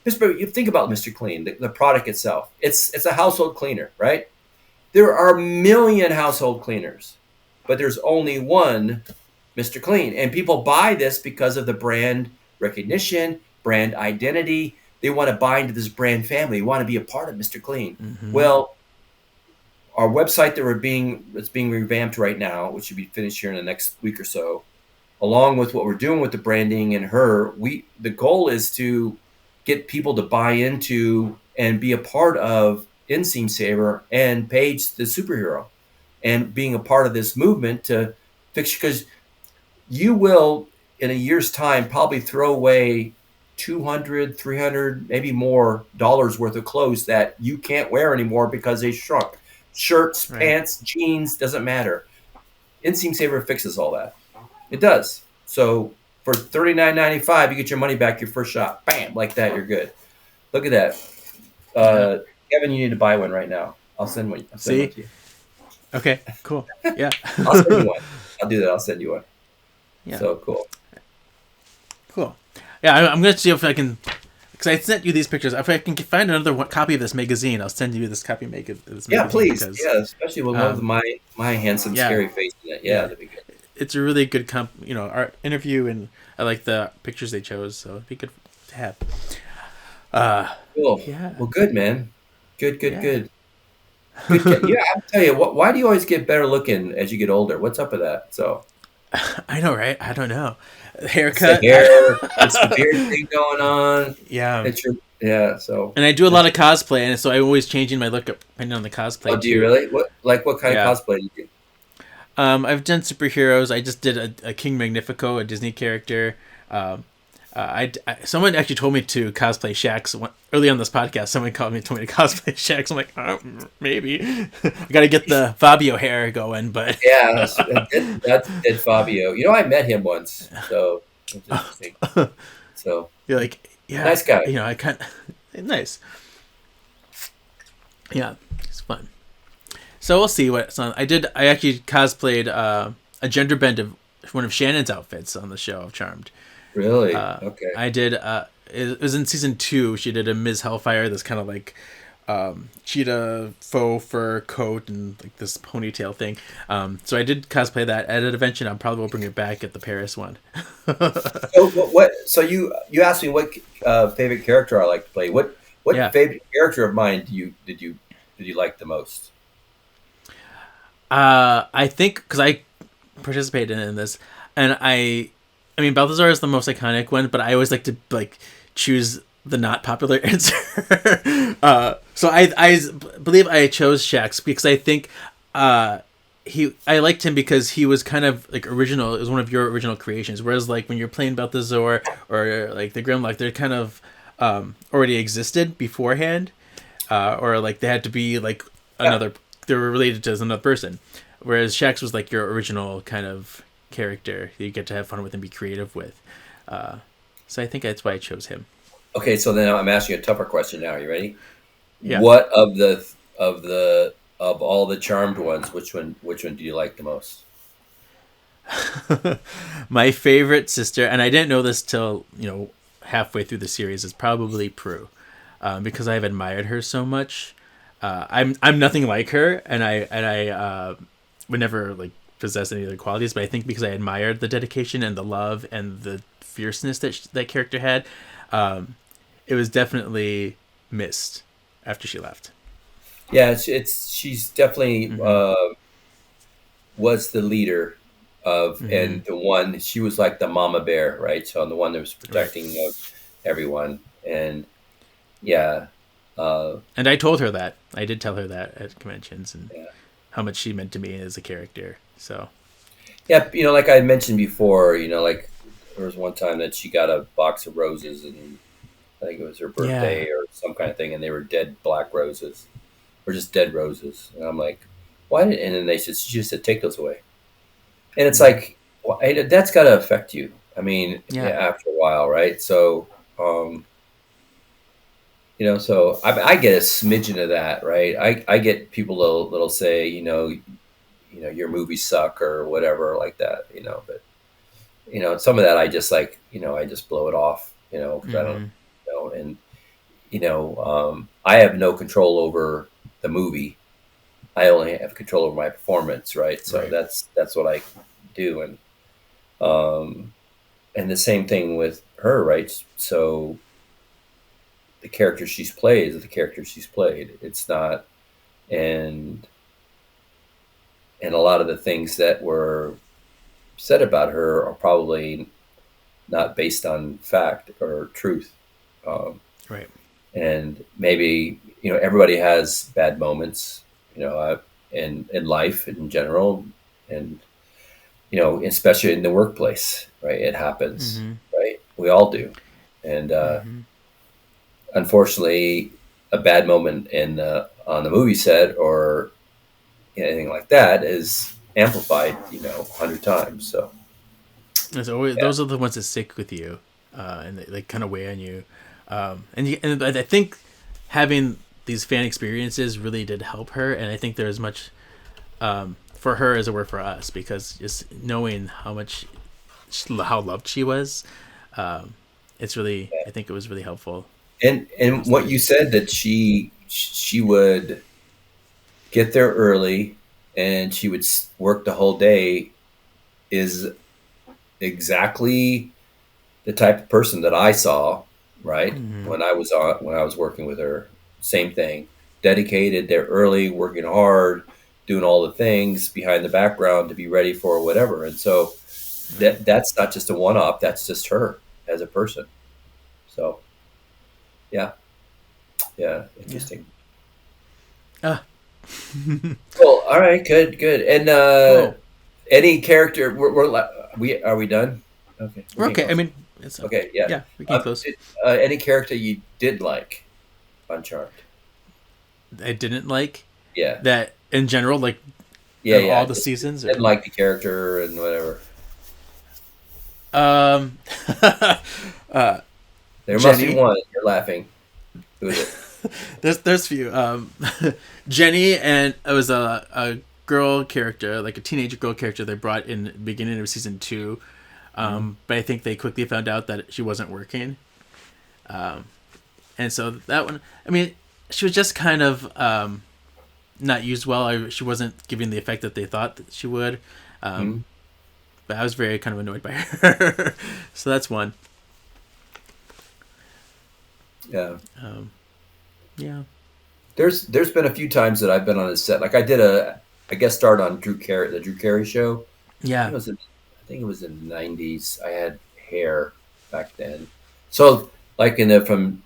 you think about Mr. Clean, the product itself. It's a household cleaner, right? There are a million household cleaners, but there's only one Mr. Clean. And people buy this because of the brand recognition, brand identity. They want to buy into this brand family. They want to be a part of Mr. Clean. Mm-hmm. Well, our website that's being revamped right now, which should be finished here in the next week or so, along with what we're doing with the branding and the goal is to get people to buy into and be a part of Inseam Saver and Paige the superhero, and being a part of this movement to fix, because you will, in a year's time, probably throw away $200, $300, maybe more dollars worth of clothes that you can't wear anymore because they shrunk. Shirts, pants, jeans, doesn't matter. Inseam Saver fixes all that. It does. So for $39.95, you get your money back your first shot. Bam, like that, you're good. Look at that. Kevin, you need to buy one right now. I'll send one. One to you. Okay, cool. Yeah. I'll send you one. I'll do that. I'll send you one. Yeah. So cool. Cool. Yeah, I'm going to see if I can, because I sent you these pictures. If I can find another copy of this magazine, I'll send you this copy of this magazine. Yeah, please. Especially with one of my handsome, scary face in it. Yeah, that'd be good. It's a really good art interview, and I like the pictures they chose, so it'd be good to have. Cool. Yeah. Well, good, man. Good. Good. Yeah, I'll tell you what. Why do you always get better looking as you get older? What's up with that? So I know, right? I don't know. it's the Haircut. hair, it's the beard thing going on. Yeah. It's your yeah. So And I do a lot of cosplay, and so I'm always changing my look up depending on the oh, cosplay do you too. really? What kind of Yeah. cosplay do you do? I've done superheroes. I just did a King Magnifico, a Disney character. Um, someone actually told me to cosplay Shax early on this podcast. Someone told me to cosplay Shax. I'm like, oh, maybe. I got to get the Fabio hair going, but Yeah, that's Ed Fabio. You know, I met him once, so it's interesting. So you're like, yeah, nice guy. I kind nice. Yeah, it's fun. So we'll see what's on. I actually cosplayed a gender bend of one of Shannon's outfits on the show of Charmed. Really? Okay. I did. It was in season 2. She did a Ms. Hellfire, this kind of like cheetah faux fur coat and like this ponytail thing. So I did cosplay that at an event, and I probably will bring it back at the Paris one. So what? So you asked me what favorite character I like to play. What Yeah. favorite character of mine did you like the most? I think because I participated in this, and I mean Balthazar is the most iconic one, but I always like to like choose the not popular answer. So I believe I chose Shax because I think I liked him because he was kind of like original. It was one of your original creations. Whereas like when you're playing Balthazar or like the Grimlock, they're kind of already existed beforehand, or like they had to be like another. They were related to another person. Whereas Shax was like your original kind of character that you get to have fun with and be creative with. So I think that's why I chose him. Okay, so then I'm asking you a tougher question now. Are you ready? Yeah. What of all the Charmed ones, which one do you like the most? My favorite sister, and I didn't know this till halfway through the series, is probably Prue, because I've admired her so much. I'm nothing like her, and I would never like possess any other qualities. But I think because I admired the dedication and the love and the fierceness that that character had, it was definitely missed after she left. Yeah, she's definitely was the leader of and the one she was like the mama bear, right? So the one that was protecting of everyone, and yeah. And I told her that. I did tell her that at conventions and Yeah. how much she meant to me as a character. So Yeah, like I mentioned before, like there was one time that she got a box of roses, and I think it was her birthday or some kind of thing, and they were dead black roses, or just dead roses. And I'm like, why? And then she just said, take those away. And it's like, that's got to affect you. I mean, after a while, right? So, so I get a smidgen of that, right? I get people that'll say, your movies suck or whatever like that, but some of that I just like, I just blow it off, because I don't know. And, I have no control over the movie. I only have control over my performance. Right. So that's what I do. And the same thing with her. Right. So the character she's played is the character she's played. It's not, and a lot of the things that were said about her are probably not based on fact or truth. right. And maybe, everybody has bad moments, in life in general, and, especially in the workplace, right? It happens, right? We all do. And, unfortunately, a bad moment on the movie set or anything like that is amplified, 100 times. So It's always, those are the ones that stick with you, and they kind of weigh on you. And I think having these fan experiences really did help her, and I think there was much for her as it were for us, because just knowing how loved she was, it's really, I think it was really helpful. And what you said, that she would get there early and she would work the whole day, is exactly the type of person that I saw, right? When I was working with her, same thing. dedicated. They're early, working hard, doing all the things behind the background to be ready for whatever. And so that's not just a one-off. That's just her as a person. So, yeah, interesting. Ah. Cool. All right, good. And Cool. any character? Are we done? Okay. We're okay. I mean, it's okay. Yeah. Yeah, we can close. Any character you did like on Charmed? I didn't like. Yeah. That in general, like. Yeah. All the seasons. Didn't like the character and whatever. There must be one. You're laughing. Who is it? There's few. Jenny, and it was a girl character, like a teenage girl character they brought in the beginning of season 2. But I think they quickly found out that she wasn't working. And so that one, I mean, she was just kind of not used well. She wasn't giving the effect that they thought that she would. But I was very kind of annoyed by her. So that's one. Yeah. Yeah. There's been a few times that I've been on a set. Like I did a guest starred on the Drew Carey show. Yeah. I think it was in the 90s. I had hair back then. So like from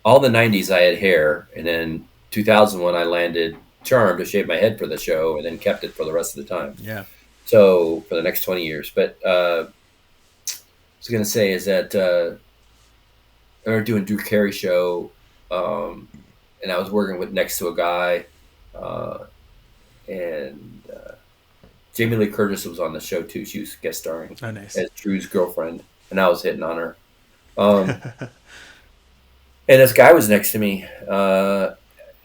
all the 90s I had hair, and then 2001 I landed Charmed to shave my head for the show, and then kept it for the rest of the time. Yeah. So for the next 20 years. But what I was going to say is that I was doing Drew Carey show, and I was working next to a guy, and Jamie Lee Curtis was on the show too. She was guest starring as Drew's girlfriend, and I was hitting on her. And this guy was next to me,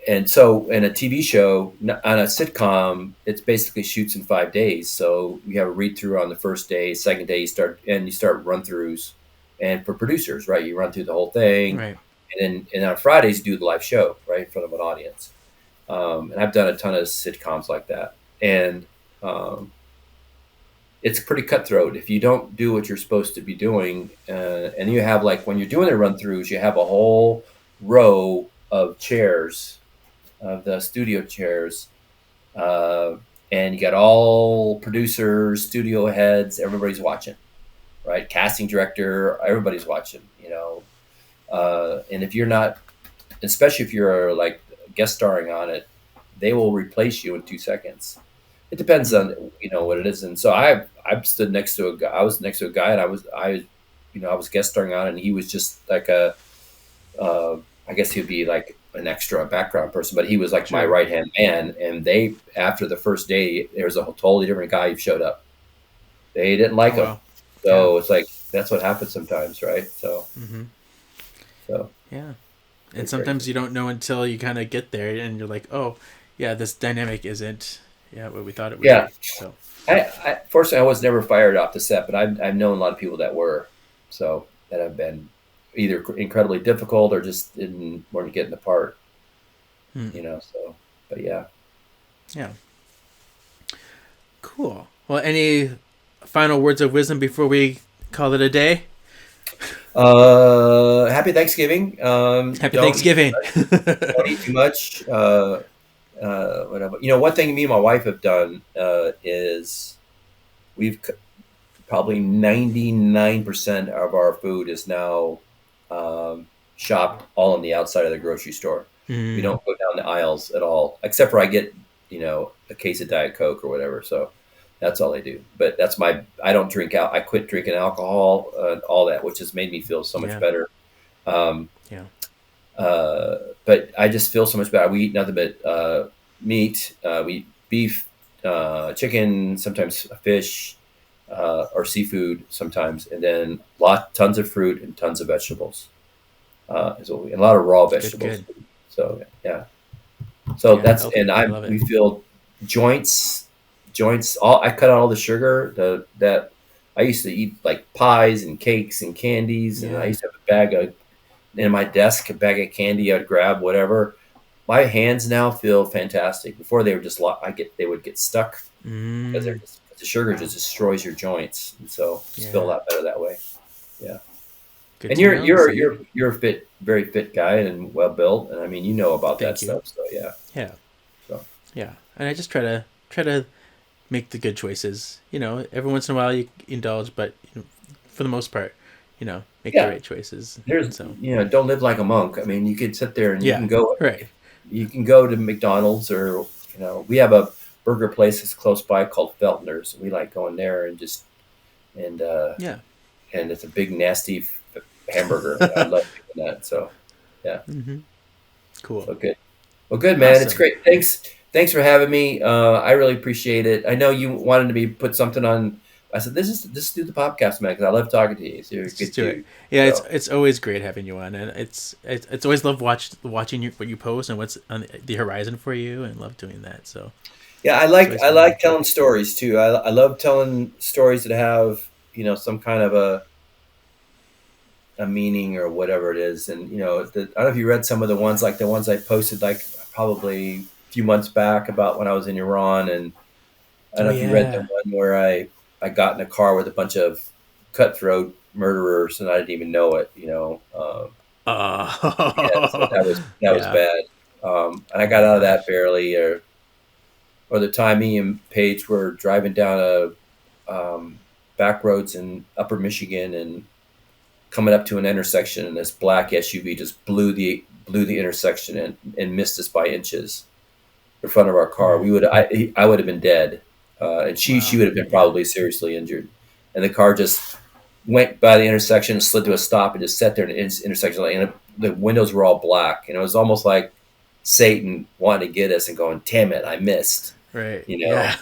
and so in a TV show, on a sitcom, it's basically shoots in 5 days. So you have a read through on the first day, second day you start run throughs, and for producers, right, you run through the whole thing, right. And on Fridays you do the live show right in front of an audience. And I've done a ton of sitcoms like that, and it's pretty cutthroat if you don't do what you're supposed to be doing. And you have, like, when you're doing the run throughs, you have a whole row of chairs, of the studio chairs, and you got all producers, studio heads, everybody's watching, right? Casting director, everybody's watching, and if you're not, especially if you're like guest starring on it, they will replace you in 2 seconds. It depends on what it is. And so I stood next to a guy. I was next to a guy, and I was guest starring on it, and he was just like I guess he'd be like an extra background person, but he was like my right hand man. And they, after the first day, there was a totally different guy who showed up. They didn't like him, so it's like that's what happens sometimes, right? So, so yeah. And sometimes you don't know until you kind of get there, and you're like, oh, yeah, this dynamic isn't what we thought it would be. So I fortunately I was never fired off the set, but I've known a lot of people that were, so that have been either incredibly difficult or just weren't getting the part. So, but yeah. Cool. Well, any final words of wisdom before we call it a day? Happy Thanksgiving. Happy Thanksgiving. Don't eat too much. Whatever. One thing me and my wife have done is we've probably 99% of our food is now shopped all on the outside of the grocery store. We don't go down the aisles at all, except for I get a case of Diet Coke or whatever. So that's all I do. But I don't drink out. I quit drinking alcohol and all that, which has made me feel so much better. But I just feel so much better. We eat nothing but meat. We eat beef, chicken, sometimes fish, or seafood sometimes, and then tons of fruit and tons of vegetables. And a lot of raw vegetables. Good. So yeah. So that's we feel joints. I cut out all the sugar. That I used to eat like pies and cakes and candies, and I used to have a bag in my desk, a bag of candy I'd grab, whatever. My hands now feel fantastic. Before they were just they would get stuck because the sugar just destroys your joints, and so just feel a lot better that way. Yeah. Good And to know. See? you're a fit, very fit guy and well built, and I mean you know about that Thank you. stuff. So yeah. Yeah. So Yeah. And I just try to make the good choices. Every once in a while you indulge, but for the most part, make Yeah. the right choices. there's So don't live like a monk. I mean, you could sit there and yeah, right. you can go to McDonald's or we have a burger place that's close by called Feltner's. We like going there and just and Yeah. and it's a big nasty hamburger. I love doing that. So yeah, Cool. so good. Well, good man. It's Awesome. great. Thanks for having me. I really appreciate it. I know you wanted me to put something on. I said this do the podcast, man, because I love talking to you. So you're a Let's good just do it. dude. Yeah, So, it's always great having you on, and it's always love watching what you post and what's on the horizon for you, and love doing that. So yeah, always I fun. like telling stories too. I love telling stories that have some kind of a meaning or whatever it is. And I don't know if you read some of the ones like the ones I posted like probably a few months back about when I was in Iran, and I don't know if you read the one where I got in a car with a bunch of cutthroat murderers and I didn't even know it. Yeah, so that was Yeah. bad. And I got out of that barely. Or the time me and Paige were driving down back roads in Upper Michigan and coming up to an intersection, and this black SUV just blew the intersection and missed us by inches in front of our car. I would have been dead, and she would have been probably seriously injured. And the car just went by the intersection, slid to a stop, and just sat there in the intersection. And the windows were all black. It was almost like Satan wanted to get us and going, "Damn it, I missed." Right. You know, Yeah.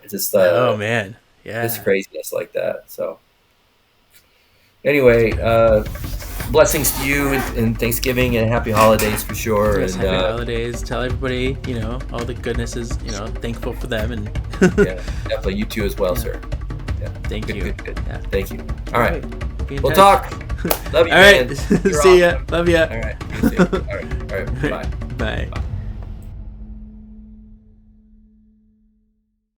it's just Oh man. Yeah. it's craziness like that. So anyway, blessings to you and Thanksgiving and happy holidays for sure. Yes, And happy holidays. Tell everybody, all the goodnesses, thankful for them, and yeah, definitely you too as well, sir. Yeah. Thank Good, you. Good. Yeah. Thank you. All right. Be in We'll touch. talk. Love you, All right. man. You're See ya. awesome. Love ya. All right. You too. All right. Bye. Bye.